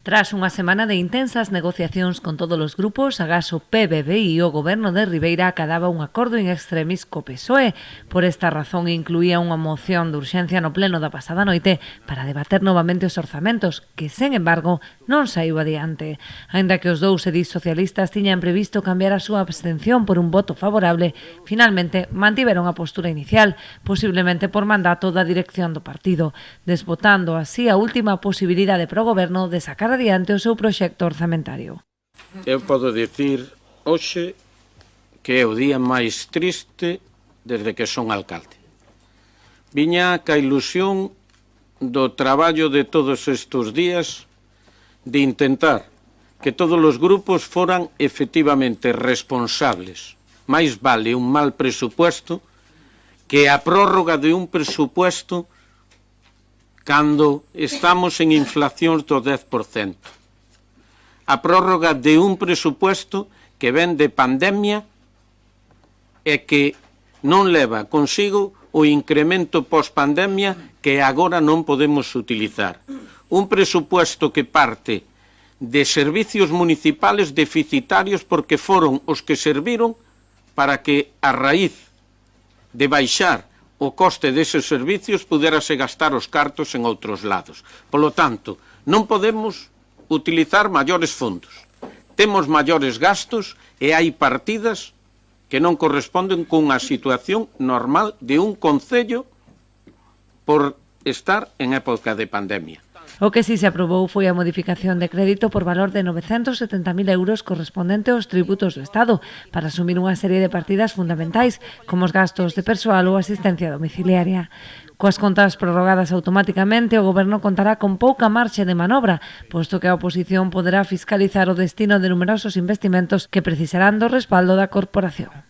Tras unha semana de intensas negociacións con todos os grupos, agás o PBBI e o Goberno de Ribeira acadaba un acordo in extremis co PSOE. Por esta razón incluía unha moción de urxencia no pleno da pasada noite para debater novamente os orzamentos, que, sen embargo, non saiu adiante. Aínda que os dous edís socialistas tiñan previsto cambiar a súa abstención por un voto favorable, finalmente mantiveron a postura inicial, posiblemente por mandato da dirección do partido, desbotando así a última posibilidade para o Goberno de sacar adiante o seu proxecto orzamentario. Eu podo dicir hoxe que é o día máis triste desde que son alcalde. Viña ca ilusión do traballo de todos estes días de intentar que todos os grupos foran efectivamente responsables. Mais vale un mal presupuesto que a prórroga de un presupuesto cando estamos en inflacións do 10%. A prórroga de un presupuesto que ven de pandemia e que non leva consigo o incremento pós-pandemia que agora non podemos utilizar. Un presupuesto que parte de servicios municipales deficitarios porque foron os que serviron para que a raíz de baixar o coste deses servicios puderase gastar os cartos en outros lados. Polo tanto, non podemos utilizar maiores fondos. Temos maiores gastos e hai partidas que non corresponden cunha situación normal de un concello por estar en época de pandemia. O que si se aprobou foi a modificación de crédito por valor de 970.000 euros correspondente aos tributos do Estado para asumir unha serie de partidas fundamentais, como os gastos de persoal ou asistencia domiciliaria. Coas contas prorrogadas automáticamente, o Goberno contará con pouca marxe de manobra, posto que a oposición poderá fiscalizar o destino de numerosos investimentos que precisarán do respaldo da corporación.